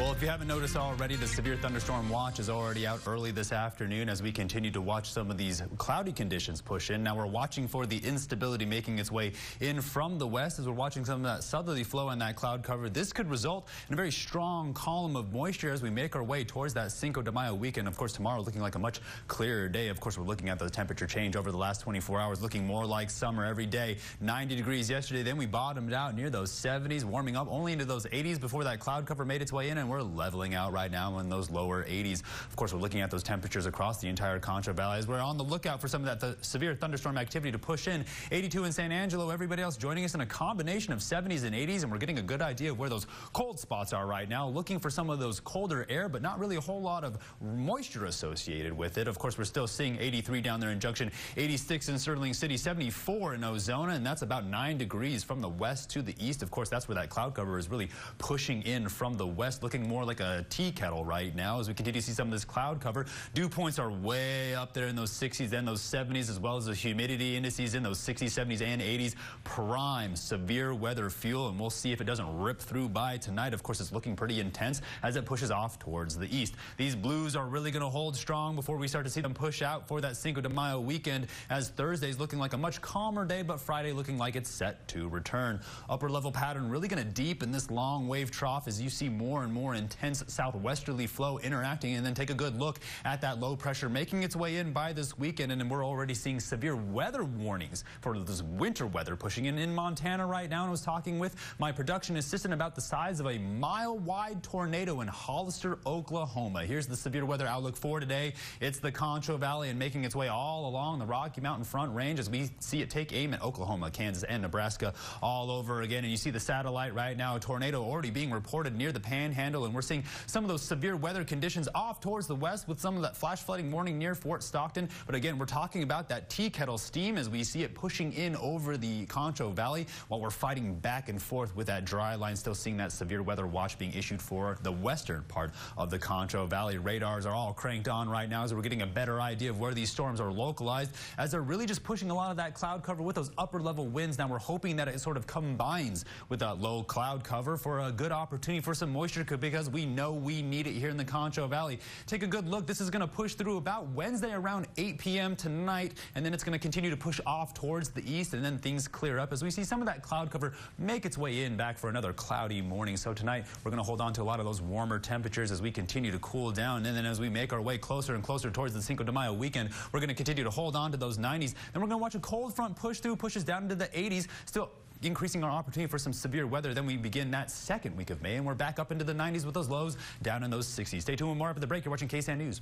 Well, if you haven't noticed already, the severe thunderstorm watch is already out early this afternoon as we continue to watch some of these cloudy conditions push in. Now we're watching for the instability making its way in from the west as we're watching some of that southerly flow and that cloud cover. This could result in a very strong column of moisture as we make our way towards that Cinco de Mayo weekend. Of course, tomorrow looking like a much clearer day. Of course, we're looking at the temperature change over the last 24 hours, looking more like summer every day. 90 degrees yesterday, then we bottomed out near those 70s, warming up only into those 80s before that cloud cover made its way in, and we're leveling out right now in those lower 80s. Of course, we're looking at those temperatures across the entire Concho Valley as we're on the lookout for some of that severe thunderstorm activity to push in. 82 in San Angelo, everybody else joining us in a combination of 70s and 80s, and we're getting a good idea of where those cold spots are right now, looking for some of those colder air, but not really a whole lot of moisture associated with it. Of course, we're still seeing 83 down there in Junction, 86 in Sterling City, 74 in Ozona, and that's about 9 degrees from the west to the east. Of course, that's where that cloud cover is really pushing in from the west, looking more like a tea kettle right now as we continue to see some of this cloud cover. Dew points are way up there in those 60s and those 70s, as well as the humidity indices in those 60s, 70s, and 80s. Prime severe weather fuel, and we'll see if it doesn't rip through by tonight. Of course, it's looking pretty intense as it pushes off towards the east. These blues are really going to hold strong before we start to see them push out for that Cinco de Mayo weekend, as Thursday's looking like a much calmer day, but Friday looking like it's set to return. Upper level pattern really going to deepen this long wave trough as you see more and more intense southwesterly flow interacting, and then take a good look at that low pressure making its way in by this weekend, and then we're already seeing severe weather warnings for this winter weather pushing in Montana right now. And I was talking with my production assistant about the size of a mile-wide tornado in Hollister, Oklahoma. Here's the severe weather outlook for today. It's the Concho Valley and making its way all along the Rocky Mountain Front Range as we see it take aim at Oklahoma, Kansas, and Nebraska all over again. And you see the satellite right now, a tornado already being reported near the Panhandle, and we're seeing some of those severe weather conditions off towards the west with some of that flash flooding warning near Fort Stockton. But again, we're talking about that tea kettle steam as we see it pushing in over the Concho Valley while we're fighting back and forth with that dry line, still seeing that severe weather watch being issued for the western part of the Concho Valley. Radars are all cranked on right now as we're getting a better idea of where these storms are localized, as they're really just pushing a lot of that cloud cover with those upper level winds. Now we're hoping that it sort of combines with that low cloud cover for a good opportunity for some moisture, because we know we need it here in the Concho Valley. Take a good look. This is going to push through about Wednesday around 8 p.m. tonight, and then it's going to continue to push off towards the east, and then things clear up as we see some of that cloud cover make its way in back for another cloudy morning. So tonight we're going to hold on to a lot of those warmer temperatures as we continue to cool down, and then as we make our way closer and closer towards the Cinco de Mayo weekend, we're going to continue to hold on to those 90s. Then we're going to watch a cold front push through, pushes down into the 80s, still increasing our opportunity for some severe weather. Then we begin that second week of May, and we're back up into the 90s with those lows down in those 60s. Stay tuned with more after the break. You're watching KSAN News.